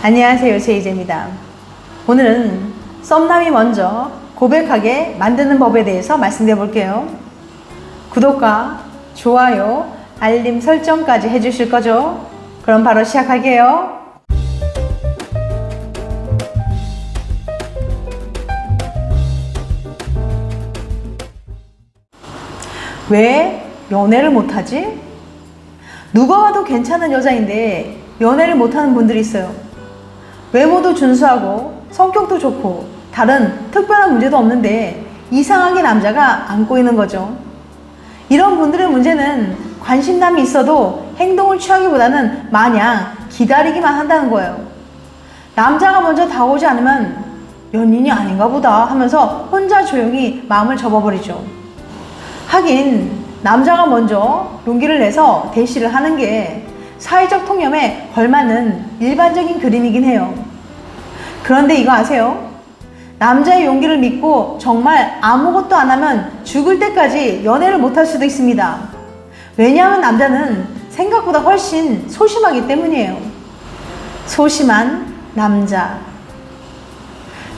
안녕하세요, 제이제입니다. 오늘은 썸남이 먼저 고백하게 만드는 법에 대해서 말씀드려 볼게요. 구독과 좋아요, 알림 설정까지 해주실 거죠? 그럼 바로 시작할게요. 왜 연애를 못하지? 누가 와도 괜찮은 여자인데 연애를 못하는 분들이 있어요. 외모도 준수하고 성격도 좋고 다른 특별한 문제도 없는데 이상하게 남자가 안 꼬이는 거죠. 이런 분들의 문제는 관심남이 있어도 행동을 취하기보다는 마냥 기다리기만 한다는 거예요. 남자가 먼저 다가오지 않으면 연인이 아닌가 보다 하면서 혼자 조용히 마음을 접어버리죠. 하긴 남자가 먼저 용기를 내서 대시를 하는 게 사회적 통념에 걸맞는 일반적인 그림이긴 해요. 그런데 이거 아세요? 남자의 용기를 믿고 정말 아무것도 안 하면 죽을 때까지 연애를 못할 수도 있습니다. 왜냐하면 남자는 생각보다 훨씬 소심하기 때문이에요. 소심한 남자.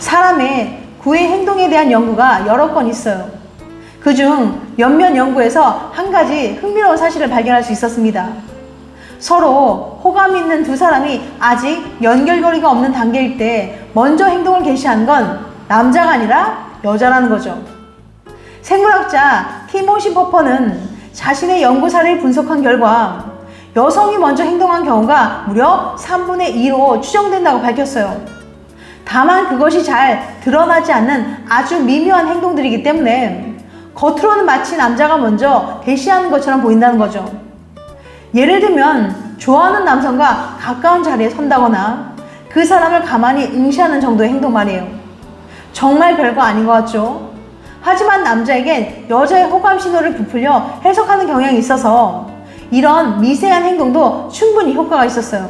사람의 구애 행동에 대한 연구가 여러 건 있어요. 그중 몇몇 연구에서 한 가지 흥미로운 사실을 발견할 수 있었습니다. 서로 호감 있는 두 사람이 아직 연결고리가 없는 단계일 때 먼저 행동을 개시하는 건 남자가 아니라 여자라는 거죠. 생물학자 티모시 포퍼는 자신의 연구 사례를 분석한 결과 여성이 먼저 행동한 경우가 무려 3분의 2로 추정된다고 밝혔어요. 다만 그것이 잘 드러나지 않는 아주 미묘한 행동들이기 때문에 겉으로는 마치 남자가 먼저 대시하는 것처럼 보인다는 거죠. 예를 들면 좋아하는 남성과 가까운 자리에 선다거나 그 사람을 가만히 응시하는 정도의 행동 말이에요. 정말 별거 아닌 것 같죠? 하지만 남자에겐 여자의 호감 신호를 부풀려 해석하는 경향이 있어서 이런 미세한 행동도 충분히 효과가 있었어요.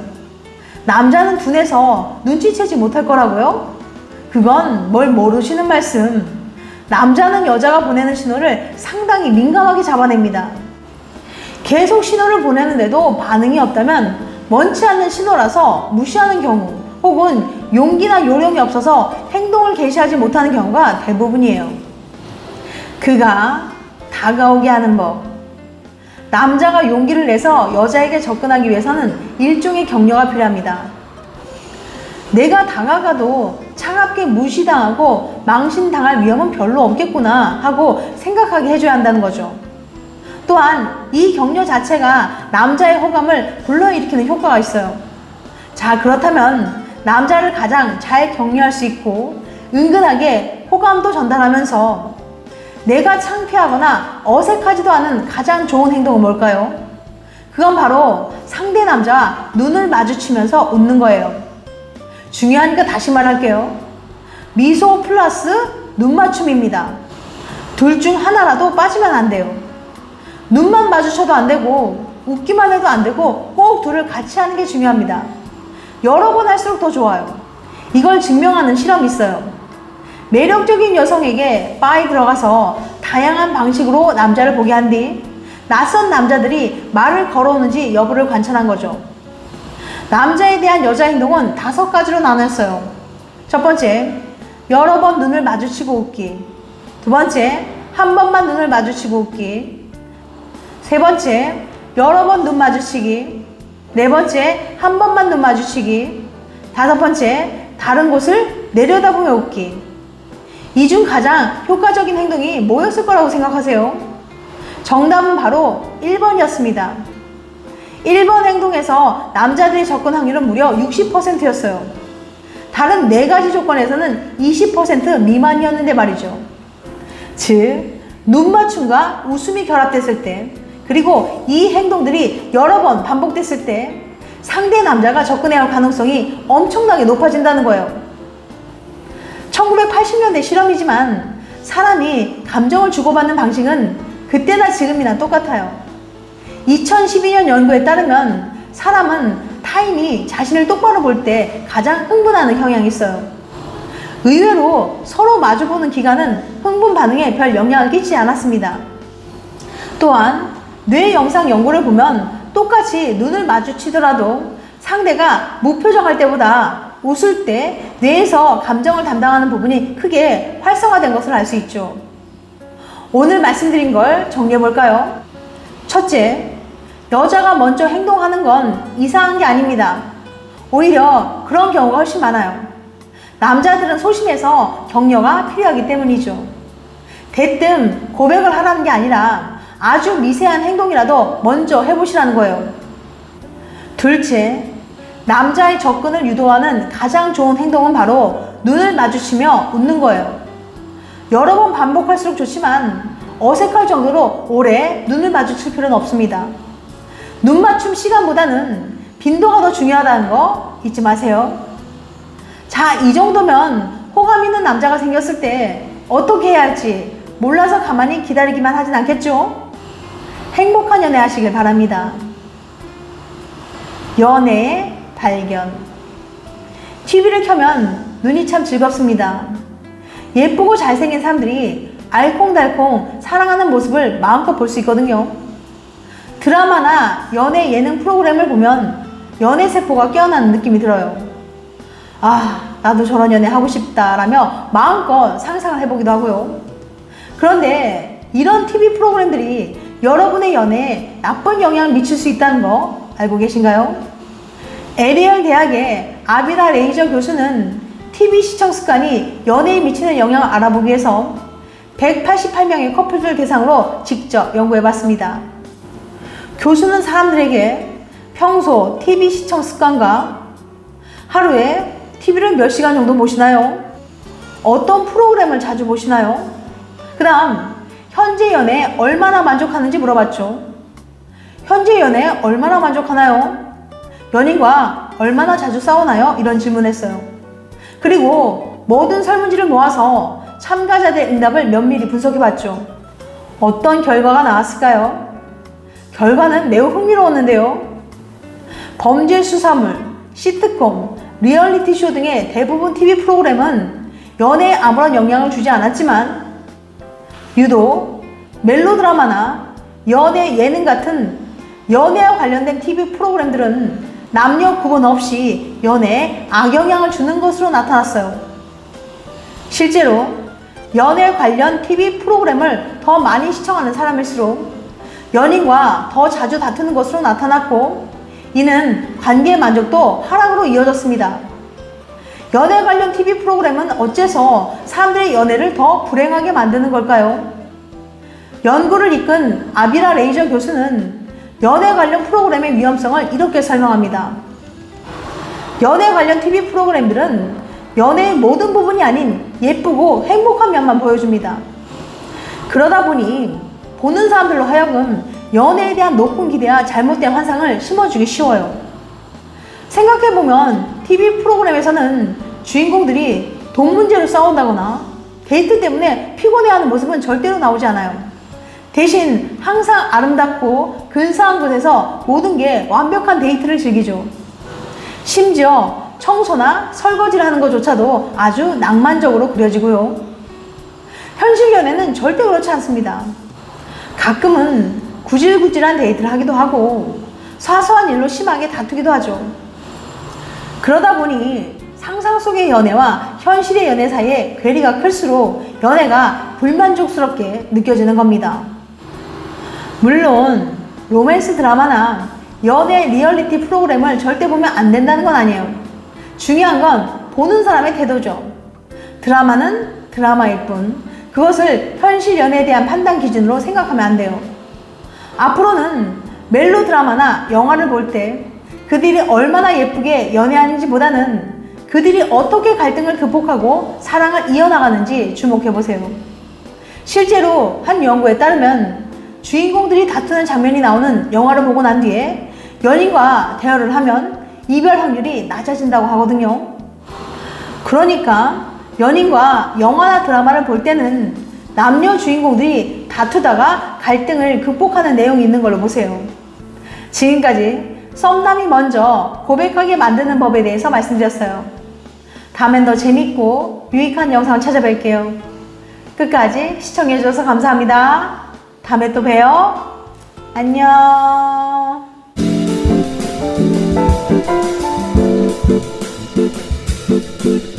남자는 둔해서 눈치채지 못할 거라고요? 그건 뭘 모르시는 말씀. 남자는 여자가 보내는 신호를 상당히 민감하게 잡아냅니다. 계속 신호를 보내는데도 반응이 없다면 원치 않는 신호라서 무시하는 경우 혹은 용기나 요령이 없어서 행동을 개시하지 못하는 경우가 대부분이에요. 그가 다가오게 하는 법. 남자가 용기를 내서 여자에게 접근하기 위해서는 일종의 격려가 필요합니다. 내가 다가가도 차갑게 무시당하고 망신당할 위험은 별로 없겠구나 하고 생각하게 해줘야 한다는 거죠. 또한 이 격려 자체가 남자의 호감을 불러일으키는 효과가 있어요. 자, 그렇다면 남자를 가장 잘 격려할 수 있고 은근하게 호감도 전달하면서 내가 창피하거나 어색하지도 않은 가장 좋은 행동은 뭘까요? 그건 바로 상대 남자와 눈을 마주치면서 웃는 거예요. 중요하니까 다시 말할게요. 미소 플러스 눈맞춤입니다. 둘 중 하나라도 빠지면 안 돼요. 눈만 마주쳐도 안 되고 웃기만 해도 안 되고 꼭 둘을 같이 하는 게 중요합니다. 여러 번 할수록 더 좋아요. 이걸 증명하는 실험이 있어요. 매력적인 여성에게 바에 들어가서 다양한 방식으로 남자를 보게 한 뒤 낯선 남자들이 말을 걸어오는지 여부를 관찰한 거죠. 남자에 대한 여자 행동은 5가지로 나눴어요. 첫 번째, 여러 번 눈을 마주치고 웃기. 두 번째, 한 번만 눈을 마주치고 웃기. 세 번째, 여러 번 눈 마주치기. 네 번째, 한 번만 눈 마주치기. 다섯 번째, 다른 곳을 내려다보며 웃기. 이 중 가장 효과적인 행동이 뭐였을 거라고 생각하세요? 정답은 바로 1번이었습니다. 1번 행동에서 남자들의 접근 확률은 무려 60%였어요. 다른 4가지 조건에서는 20% 미만이었는데 말이죠. 즉, 눈맞춤과 웃음이 결합됐을 때, 그리고 이 행동들이 여러 번 반복됐을 때 상대 남자가 접근해야 할 가능성이 엄청나게 높아진다는 거예요. 1980년대 실험이지만 사람이 감정을 주고받는 방식은 그때나 지금이나 똑같아요. 2012년 연구에 따르면 사람은 타인이 자신을 똑바로 볼 때 가장 흥분하는 경향이 있어요. 의외로 서로 마주보는 기간은 흥분 반응에 별 영향을 끼치지 않았습니다. 또한 뇌 영상 연구를 보면 똑같이 눈을 마주치더라도 상대가 무표정할 때보다 웃을 때 뇌에서 감정을 담당하는 부분이 크게 활성화된 것을 알 수 있죠. 오늘 말씀드린 걸 정리해 볼까요? 첫째, 여자가 먼저 행동하는 건 이상한 게 아닙니다. 오히려 그런 경우가 훨씬 많아요. 남자들은 소심해서 격려가 필요하기 때문이죠. 대뜸 고백을 하라는 게 아니라 아주 미세한 행동이라도 먼저 해보시라는 거예요. 둘째, 남자의 접근을 유도하는 가장 좋은 행동은 바로 눈을 마주치며 웃는 거예요. 여러 번 반복할수록 좋지만 어색할 정도로 오래 눈을 마주칠 필요는 없습니다. 눈 맞춤 시간보다는 빈도가 더 중요하다는 거 잊지 마세요. 자, 이 정도면 호감 있는 남자가 생겼을 때 어떻게 해야 할지 몰라서 가만히 기다리기만 하진 않겠죠? 행복한 연애 하시길 바랍니다. 연애의 발견. TV를 켜면 눈이 참 즐겁습니다. 예쁘고 잘생긴 사람들이 알콩달콩 사랑하는 모습을 마음껏 볼 수 있거든요. 드라마나 연애 예능 프로그램을 보면 연애세포가 깨어나는 느낌이 들어요. 아, 나도 저런 연애 하고 싶다 라며 마음껏 상상을 해보기도 하고요. 그런데 이런 TV 프로그램들이 여러분의 연애에 나쁜 영향을 미칠 수 있다는 거 알고 계신가요? 에리얼 대학의 아비라 레이저 교수는 TV 시청 습관이 연애에 미치는 영향을 알아보기 위해서 188명의 커플들 대상으로 직접 연구해봤습니다. 교수는 사람들에게 평소 TV 시청 습관과 하루에 TV를 몇 시간 정도 보시나요? 어떤 프로그램을 자주 보시나요? 그 다음 현재 연애에 얼마나 만족하는지 물어봤죠. 현재 연애에 얼마나 만족하나요? 연인과 얼마나 자주 싸우나요? 이런 질문했어요. 그리고 모든 설문지를 모아서 참가자들의 응답을 면밀히 분석해봤죠. 어떤 결과가 나왔을까요? 결과는 매우 흥미로웠는데요. 범죄 수사물, 시트콤, 리얼리티 쇼 등의 대부분 TV 프로그램은 연애에 아무런 영향을 주지 않았지만 유독 멜로드라마나 연애 예능 같은 연애와 관련된 TV 프로그램들은 남녀 구분 없이 연애에 악영향을 주는 것으로 나타났어요. 실제로 연애 관련 TV 프로그램을 더 많이 시청하는 사람일수록 연인과 더 자주 다투는 것으로 나타났고, 이는 관계의 만족도 하락으로 이어졌습니다. 연애 관련 TV 프로그램은 어째서 사람들의 연애를 더 불행하게 만드는 걸까요? 연구를 이끈 아비라 레이저 교수는 연애 관련 프로그램의 위험성을 이렇게 설명합니다. 연애 관련 TV 프로그램들은 연애의 모든 부분이 아닌 예쁘고 행복한 면만 보여줍니다. 그러다 보니 보는 사람들로 하여금 연애에 대한 높은 기대와 잘못된 환상을 심어주기 쉬워요. 생각해보면 TV 프로그램에서는 주인공들이 돈 문제로 싸운다거나 데이트 때문에 피곤해하는 모습은 절대로 나오지 않아요. 대신 항상 아름답고 근사한 곳에서 모든 게 완벽한 데이트를 즐기죠. 심지어 청소나 설거지를 하는 것조차도 아주 낭만적으로 그려지고요. 현실 연애는 절대 그렇지 않습니다. 가끔은 구질구질한 데이트를 하기도 하고 사소한 일로 심하게 다투기도 하죠. 그러다 보니 상상 속의 연애와 현실의 연애 사이에 괴리가 클수록 연애가 불만족스럽게 느껴지는 겁니다. 물론 로맨스 드라마나 연애 리얼리티 프로그램을 절대 보면 안 된다는 건 아니에요. 중요한 건 보는 사람의 태도죠. 드라마는 드라마일 뿐 그것을 현실 연애에 대한 판단 기준으로 생각하면 안 돼요. 앞으로는 멜로 드라마나 영화를 볼 때 그들이 얼마나 예쁘게 연애하는지 보다는 그들이 어떻게 갈등을 극복하고 사랑을 이어나가는지 주목해보세요. 실제로 한 연구에 따르면 주인공들이 다투는 장면이 나오는 영화를 보고 난 뒤에 연인과 대화를 하면 이별 확률이 낮아진다고 하거든요. 그러니까 연인과 영화나 드라마를 볼 때는 남녀 주인공들이 다투다가 갈등을 극복하는 내용이 있는 걸로 보세요. 지금까지 썸남이 먼저 고백하게 만드는 법에 대해서 말씀드렸어요. 다음엔 더 재밌고 유익한 영상을 찾아뵐게요. 끝까지 시청해주셔서 감사합니다. 다음에 또 봬요. 안녕. 네.